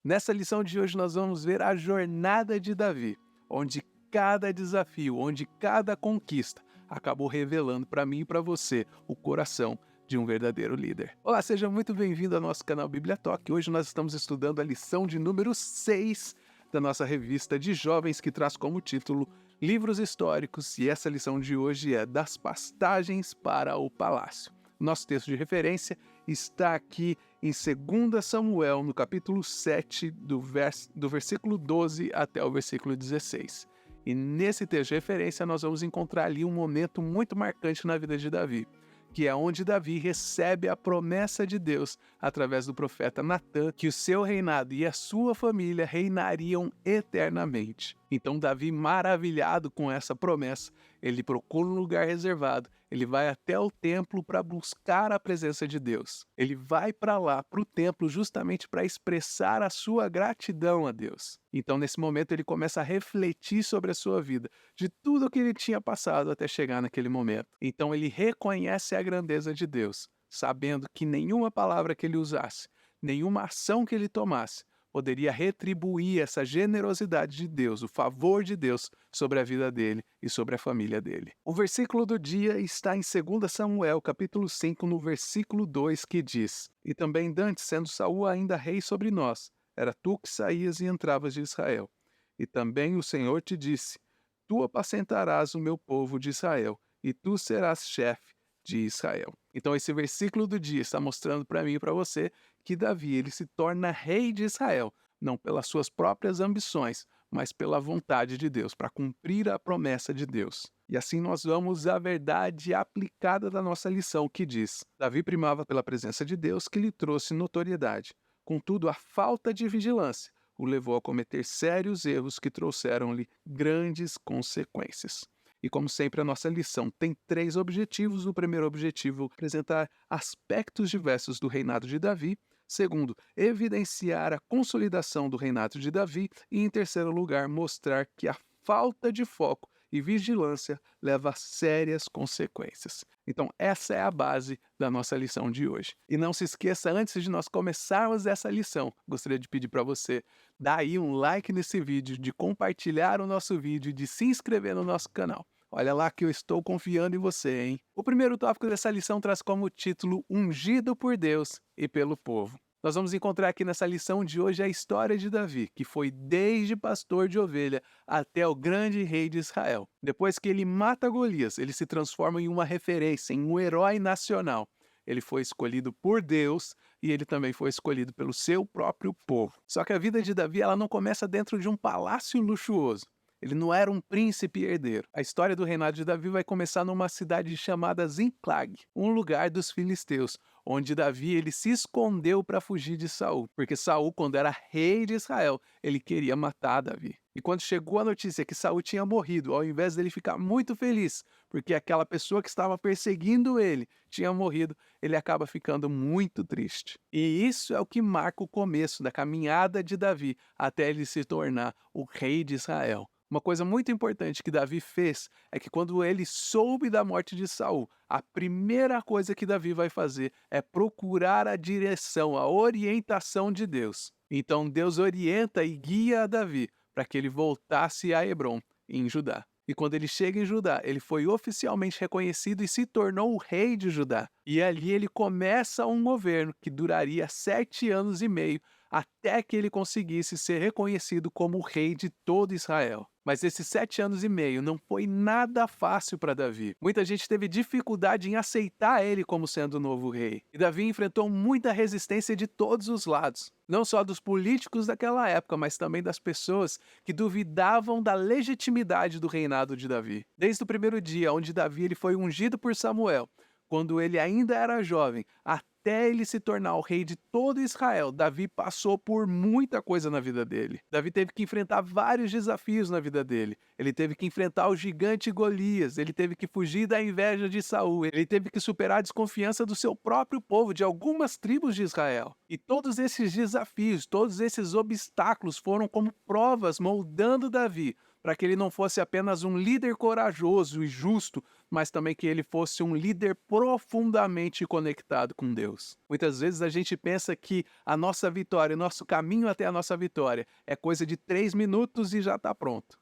Nessa lição de hoje nós vamos ver a jornada de Davi, onde cada desafio, onde cada conquista acabou revelando para mim e para você o coração de um verdadeiro líder. Olá, seja muito bem-vindo ao nosso canal Bíblia Talk. Hoje nós estamos estudando a lição de número 6 da nossa revista de jovens que traz como título Livros Históricos, e essa lição de hoje é Das Pastagens para o Palácio. Nosso texto de referência está aqui em 2 Samuel, no capítulo 7, do versículo 12 até o versículo 16. E nesse texto de referência nós vamos encontrar ali um momento muito marcante na vida de Davi, que é onde Davi recebe a promessa de Deus através do profeta Natã, que o seu reinado e a sua família reinariam eternamente. Então Davi, maravilhado com essa promessa, ele procura um lugar reservado, ele vai até o templo para buscar a presença de Deus. Ele vai para lá, para o templo, justamente para expressar a sua gratidão a Deus. Então nesse momento ele começa a refletir sobre a sua vida, de tudo o que ele tinha passado até chegar naquele momento. Então ele reconhece a grandeza de Deus, sabendo que nenhuma palavra que ele usasse, nenhuma ação que ele tomasse, poderia retribuir essa generosidade de Deus, o favor de Deus sobre a vida dele e sobre a família dele. O versículo do dia está em 2 Samuel, capítulo 5, no versículo 2, que diz: E também dantes, sendo Saul ainda rei sobre nós, era tu que saías e entravas de Israel. E também o Senhor te disse: Tu apacentarás o meu povo de Israel, e tu serás chefe de Israel. Então esse versículo do dia está mostrando para mim e para você que Davi ele se torna rei de Israel, não pelas suas próprias ambições, mas pela vontade de Deus, para cumprir a promessa de Deus. E assim nós vamos à verdade aplicada da nossa lição, que diz: Davi primava pela presença de Deus, que lhe trouxe notoriedade. Contudo, a falta de vigilância o levou a cometer sérios erros que trouxeram-lhe grandes consequências. E como sempre, a nossa lição tem 3 objetivos. O primeiro objetivo é apresentar aspectos diversos do reinado de Davi. Segundo, evidenciar a consolidação do reinado de Davi. E em terceiro lugar, mostrar que a falta de foco e vigilância leva a sérias consequências. Então essa é a base da nossa lição de hoje. E não se esqueça, antes de nós começarmos essa lição, gostaria de pedir para você dar aí um like nesse vídeo, de compartilhar o nosso vídeo e de se inscrever no nosso canal. Olha lá que eu estou confiando em você, hein? O primeiro tópico dessa lição traz como título Ungido por Deus e pelo povo. Nós vamos encontrar aqui nessa lição de hoje a história de Davi, que foi desde pastor de ovelha até o grande rei de Israel. Depois que ele mata Golias, ele se transforma em uma referência, em um herói nacional. Ele foi escolhido por Deus e ele também foi escolhido pelo seu próprio povo. Só que a vida de Davi ela não começa dentro de um palácio luxuoso. Ele não era um príncipe herdeiro. A história do reinado de Davi vai começar numa cidade chamada Ziklag, um lugar dos filisteus, onde Davi ele se escondeu para fugir de Saul, porque Saul, quando era rei de Israel, ele queria matar Davi. E quando chegou a notícia que Saul tinha morrido, ao invés dele ficar muito feliz, porque aquela pessoa que estava perseguindo ele tinha morrido, ele acaba ficando muito triste. E isso é o que marca o começo da caminhada de Davi até ele se tornar o rei de Israel. Uma coisa muito importante que Davi fez é que quando ele soube da morte de Saul, a primeira coisa que Davi vai fazer é procurar a direção, a orientação de Deus. Então Deus orienta e guia a Davi para que ele voltasse a Hebrom, em Judá. E quando ele chega em Judá, ele foi oficialmente reconhecido e se tornou o rei de Judá. E ali ele começa um governo que duraria 7 anos e meio, até que ele conseguisse ser reconhecido como o rei de todo Israel. Mas esses 7 anos e meio não foi nada fácil para Davi. Muita gente teve dificuldade em aceitar ele como sendo o novo rei. E Davi enfrentou muita resistência de todos os lados. Não só dos políticos daquela época, mas também das pessoas que duvidavam da legitimidade do reinado de Davi. Desde o primeiro dia onde Davi ele foi ungido por Samuel, quando ele ainda era jovem, até ele se tornar o rei de todo Israel, Davi passou por muita coisa na vida dele. Davi teve que enfrentar vários desafios na vida dele. Ele teve que enfrentar o gigante Golias, ele teve que fugir da inveja de Saul, ele teve que superar a desconfiança do seu próprio povo, de algumas tribos de Israel. E todos esses desafios, todos esses obstáculos foram como provas moldando Davi para que ele não fosse apenas um líder corajoso e justo, mas também que ele fosse um líder profundamente conectado com Deus. Muitas vezes a gente pensa que a nossa vitória, o nosso caminho até a nossa vitória é coisa de 3 minutos e já está pronto.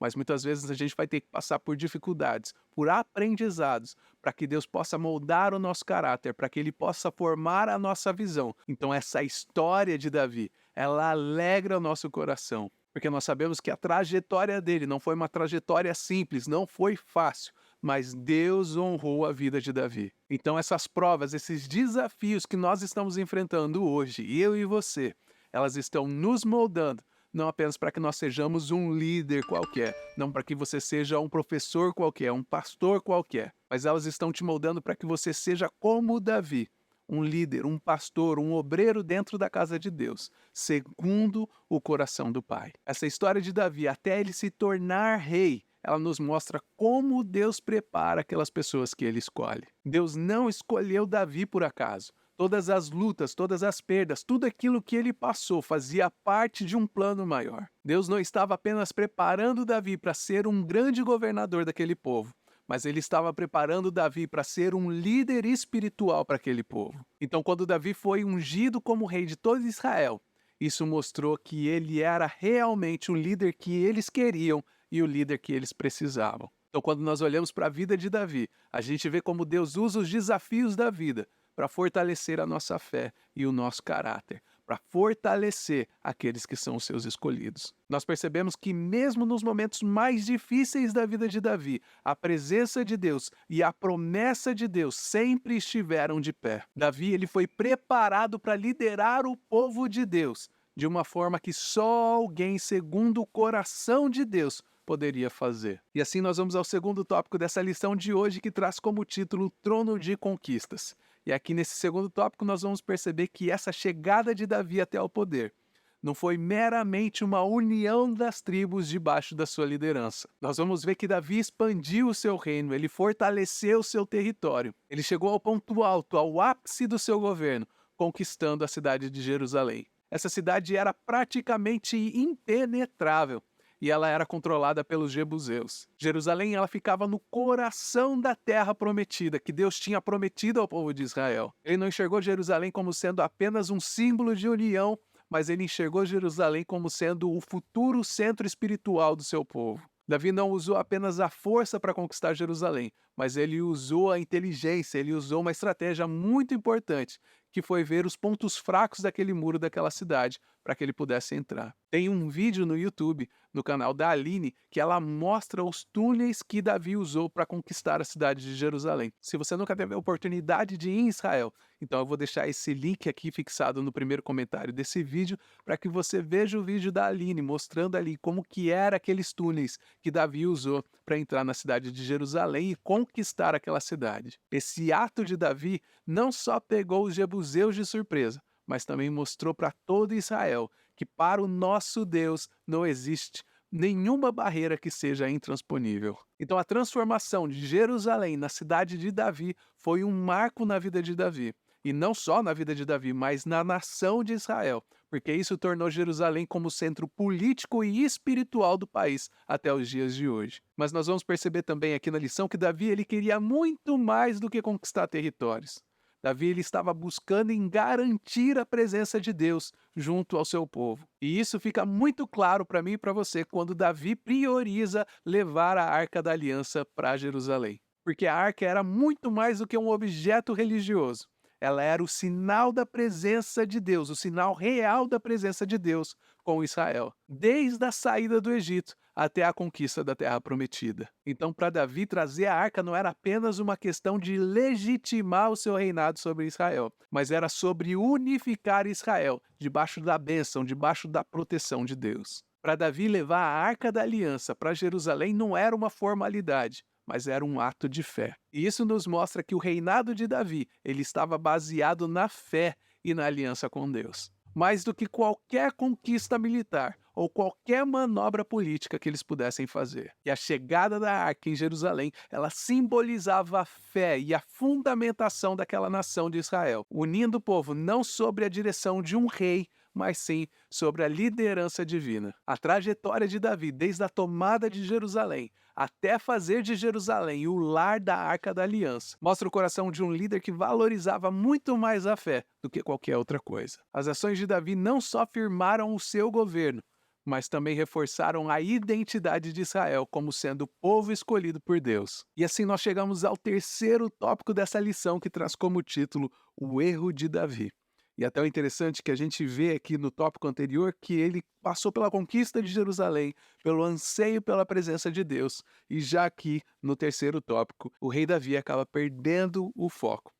Mas muitas vezes a gente vai ter que passar por dificuldades, por aprendizados, para que Deus possa moldar o nosso caráter, para que Ele possa formar a nossa visão. Então essa história de Davi, ela alegra o nosso coração, porque nós sabemos que a trajetória dele não foi uma trajetória simples, não foi fácil, mas Deus honrou a vida de Davi. Então essas provas, esses desafios que nós estamos enfrentando hoje, eu e você, elas estão nos moldando, não apenas para que nós sejamos um líder qualquer, não para que você seja um professor qualquer, um pastor qualquer, mas elas estão te moldando para que você seja como Davi, um líder, um pastor, um obreiro dentro da casa de Deus, segundo o coração do Pai. Essa história de Davi, até ele se tornar rei, ela nos mostra como Deus prepara aquelas pessoas que ele escolhe. Deus não escolheu Davi por acaso. Todas as lutas, todas as perdas, tudo aquilo que ele passou fazia parte de um plano maior. Deus não estava apenas preparando Davi para ser um grande governador daquele povo, mas ele estava preparando Davi para ser um líder espiritual para aquele povo. Então, quando Davi foi ungido como rei de todo Israel, isso mostrou que ele era realmente o líder que eles queriam e o líder que eles precisavam. Então, quando nós olhamos para a vida de Davi, a gente vê como Deus usa os desafios da vida para fortalecer a nossa fé e o nosso caráter, para fortalecer aqueles que são os seus escolhidos. Nós percebemos que mesmo nos momentos mais difíceis da vida de Davi, a presença de Deus e a promessa de Deus sempre estiveram de pé. Davi, ele foi preparado para liderar o povo de Deus de uma forma que só alguém segundo o coração de Deus poderia fazer. E assim nós vamos ao segundo tópico dessa lição de hoje, que traz como título Trono de Conquistas. E aqui nesse segundo tópico nós vamos perceber que essa chegada de Davi até ao poder não foi meramente uma união das tribos debaixo da sua liderança. Nós vamos ver que Davi expandiu o seu reino, ele fortaleceu o seu território. Ele chegou ao ponto alto, ao ápice do seu governo, conquistando a cidade de Jerusalém. Essa cidade era praticamente impenetrável e ela era controlada pelos jebuseus. Jerusalém, ela ficava no coração da terra prometida, que Deus tinha prometido ao povo de Israel. Ele não enxergou Jerusalém como sendo apenas um símbolo de união, mas ele enxergou Jerusalém como sendo o futuro centro espiritual do seu povo. Davi não usou apenas a força para conquistar Jerusalém, mas ele usou a inteligência, ele usou uma estratégia muito importante, que foi ver os pontos fracos daquele muro daquela cidade, para que ele pudesse entrar. Tem um vídeo no YouTube, no canal da Aline, que ela mostra os túneis que Davi usou para conquistar a cidade de Jerusalém. Se você nunca teve a oportunidade de ir em Israel, então eu vou deixar esse link aqui fixado no primeiro comentário desse vídeo, para que você veja o vídeo da Aline, mostrando ali como que eram aqueles túneis que Davi usou para entrar na cidade de Jerusalém e conquistar aquela cidade. Esse ato de Davi não só pegou os jebuseus de surpresa, mas também mostrou para todo Israel que para o nosso Deus não existe nenhuma barreira que seja intransponível. Então a transformação de Jerusalém na cidade de Davi foi um marco na vida de Davi. E não só na vida de Davi, mas na nação de Israel, porque isso tornou Jerusalém como centro político e espiritual do país até os dias de hoje. Mas nós vamos perceber também aqui na lição que Davi, ele queria muito mais do que conquistar territórios. Davi, ele estava buscando em garantir a presença de Deus junto ao seu povo. E isso fica muito claro para mim e para você quando Davi prioriza levar a Arca da Aliança para Jerusalém. Porque a arca era muito mais do que um objeto religioso. Ela era o sinal da presença de Deus, o sinal real da presença de Deus com Israel, desde a saída do Egito até a conquista da Terra Prometida. Então, para Davi, trazer a arca não era apenas uma questão de legitimar o seu reinado sobre Israel, mas era sobre unificar Israel debaixo da bênção, debaixo da proteção de Deus. Para Davi, levar a Arca da Aliança para Jerusalém não era uma formalidade, mas era um ato de fé. E isso nos mostra que o reinado de Davi, ele estava baseado na fé e na aliança com Deus. Mais do que qualquer conquista militar ou qualquer manobra política que eles pudessem fazer. E a chegada da arca em Jerusalém, ela simbolizava a fé e a fundamentação daquela nação de Israel, unindo o povo não sob a direção de um rei, mas sim sobre a liderança divina. A trajetória de Davi, desde a tomada de Jerusalém até fazer de Jerusalém o lar da Arca da Aliança, mostra o coração de um líder que valorizava muito mais a fé do que qualquer outra coisa. As ações de Davi não só firmaram o seu governo, mas também reforçaram a identidade de Israel como sendo o povo escolhido por Deus. E assim nós chegamos ao terceiro tópico dessa lição, que traz como título o erro de Davi. E até o interessante que a gente vê aqui no tópico anterior que ele passou pela conquista de Jerusalém, pelo anseio pela presença de Deus, e já aqui no terceiro tópico, o rei Davi acaba perdendo o foco.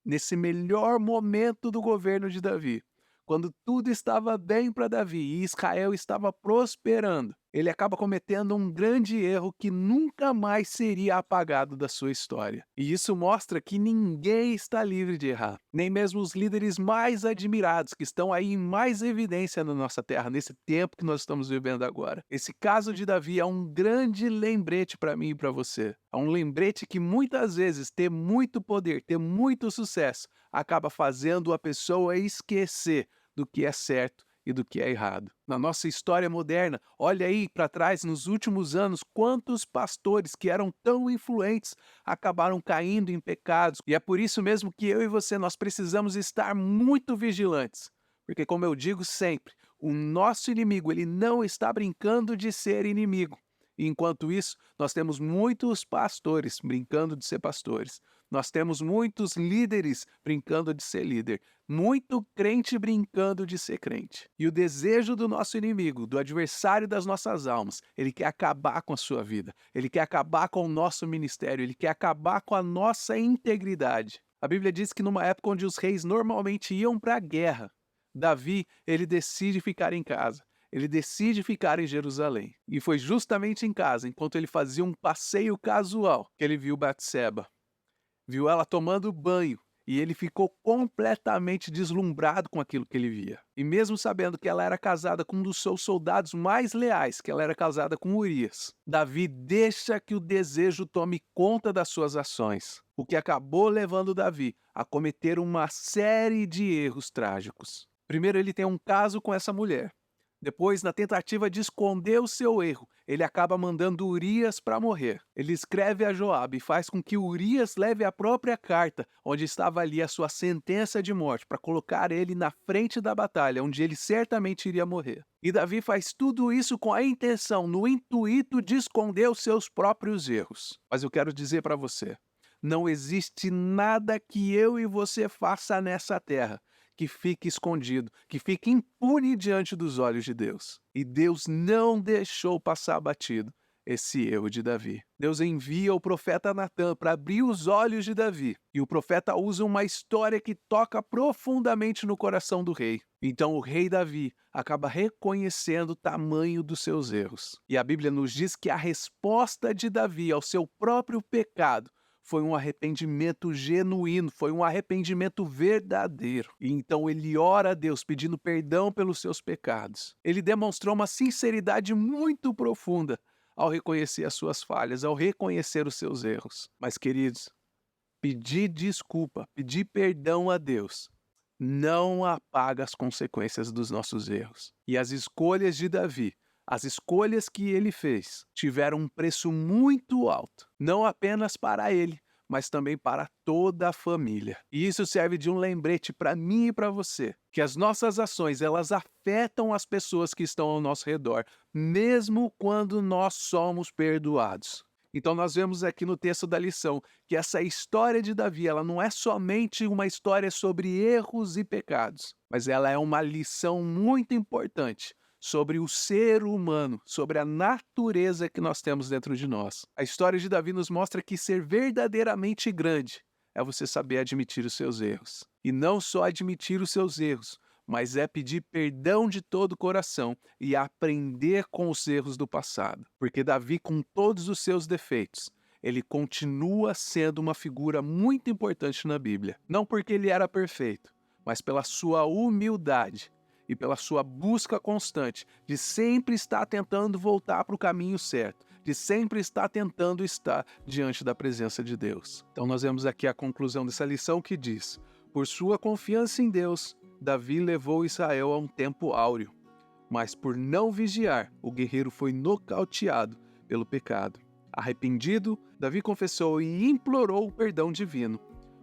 Nesse melhor momento do governo de Davi, quando tudo estava bem para Davi e Israel estava prosperando, ele acaba cometendo um grande erro que nunca mais seria apagado da sua história. E isso mostra que ninguém está livre de errar, nem mesmo os líderes mais admirados, que estão aí em mais evidência na nossa terra, nesse tempo que nós estamos vivendo agora. Esse caso de Davi é um grande lembrete para mim e para você. É um lembrete que muitas vezes ter muito poder, ter muito sucesso, acaba fazendo a pessoa esquecer do que é certo e do que é errado. Na nossa história moderna, olha aí para trás nos últimos anos quantos pastores que eram tão influentes acabaram caindo em pecados. E é por isso mesmo que eu e você nós precisamos estar muito vigilantes, porque como eu digo sempre, o nosso inimigo ele não está brincando de ser inimigo. E enquanto isso, nós temos muitos pastores brincando de ser pastores. Nós temos muitos líderes brincando de ser líder. Muito crente brincando de ser crente. E o desejo do nosso inimigo, do adversário das nossas almas, ele quer acabar com a sua vida. Ele quer acabar com o nosso ministério. Ele quer acabar com a nossa integridade. A Bíblia diz que numa época onde os reis normalmente iam para a guerra, Davi, ele decide ficar em casa. Ele decide ficar em Jerusalém. E foi justamente em casa, enquanto ele fazia um passeio casual, que ele viu Batseba. Viu ela tomando banho. E ele ficou completamente deslumbrado com aquilo que ele via. E mesmo sabendo que ela era casada com um dos seus soldados mais leais, que ela era casada com Urias, Davi deixa que o desejo tome conta das suas ações, o que acabou levando Davi a cometer uma série de erros trágicos. Primeiro, ele tem um caso com essa mulher. Depois, na tentativa de esconder o seu erro, ele acaba mandando Urias para morrer. Ele escreve a Joabe e faz com que Urias leve a própria carta, onde estava ali a sua sentença de morte, para colocar ele na frente da batalha, onde ele certamente iria morrer. E Davi faz tudo isso com a intenção, no intuito de esconder os seus próprios erros. Mas eu quero dizer para você, não existe nada que eu e você faça nessa terra que fique escondido, que fique impune diante dos olhos de Deus. E Deus não deixou passar batido esse erro de Davi. Deus envia o profeta Natã para abrir os olhos de Davi. E o profeta usa uma história que toca profundamente no coração do rei. Então o rei Davi acaba reconhecendo o tamanho dos seus erros. E a Bíblia nos diz que a resposta de Davi ao seu próprio pecado foi um arrependimento genuíno, foi um arrependimento verdadeiro. E então ele ora a Deus pedindo perdão pelos seus pecados. Ele demonstrou uma sinceridade muito profunda ao reconhecer as suas falhas, ao reconhecer os seus erros. Mas, queridos, pedir desculpa, pedir perdão a Deus, não apaga as consequências dos nossos erros. E as escolhas de Davi, as escolhas que ele fez, tiveram um preço muito alto, não apenas para ele, mas também para toda a família. E isso serve de um lembrete para mim e para você, que as nossas ações, elas afetam as pessoas que estão ao nosso redor, mesmo quando nós somos perdoados. Então nós vemos aqui no texto da lição que essa história de Davi, ela não é somente uma história sobre erros e pecados, mas ela é uma lição muito importante sobre o ser humano, sobre a natureza que nós temos dentro de nós. A história de Davi nos mostra que ser verdadeiramente grande é você saber admitir os seus erros. E não só admitir os seus erros, mas é pedir perdão de todo o coração e aprender com os erros do passado. Porque Davi, com todos os seus defeitos, ele continua sendo uma figura muito importante na Bíblia. Não porque ele era perfeito, mas pela sua humildade e pela sua busca constante de sempre estar tentando voltar para o caminho certo, de sempre estar tentando estar diante da presença de Deus. Então nós vemos aqui a conclusão dessa lição que diz: por sua confiança em Deus, Davi levou Israel a um tempo áureo, mas por não vigiar, o guerreiro foi nocauteado pelo pecado. Arrependido, Davi confessou e implorou o perdão divino,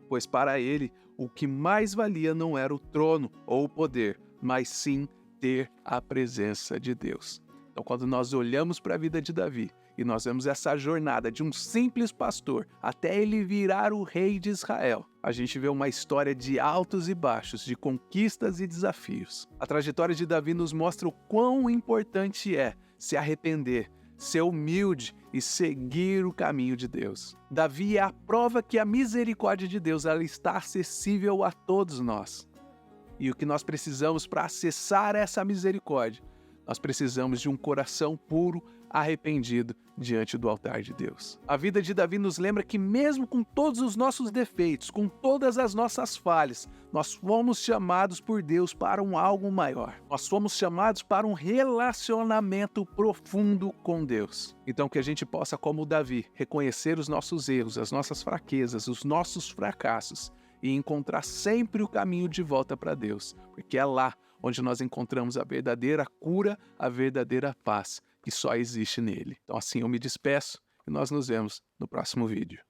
pois para ele o que mais valia não era o trono ou o poder, mas sim ter a presença de Deus. Então, quando nós olhamos para a vida de Davi e nós vemos essa jornada de um simples pastor até ele virar o rei de Israel, a gente vê uma história de altos e baixos, de conquistas e desafios. A trajetória de Davi nos mostra o quão importante é se arrepender, ser humilde e seguir o caminho de Deus. Davi é a prova que a misericórdia de Deus ela está acessível a todos nós. E o que nós precisamos para acessar essa misericórdia? Nós precisamos de um coração puro, arrependido diante do altar de Deus. A vida de Davi nos lembra que mesmo com todos os nossos defeitos, com todas as nossas falhas, nós fomos chamados por Deus para um algo maior. Nós fomos chamados para um relacionamento profundo com Deus. Então que a gente possa, como Davi, reconhecer os nossos erros, as nossas fraquezas, os nossos fracassos e encontrar sempre o caminho de volta para Deus, porque é lá onde nós encontramos a verdadeira cura, a verdadeira paz, que só existe nele. Então assim eu me despeço e nós nos vemos no próximo vídeo.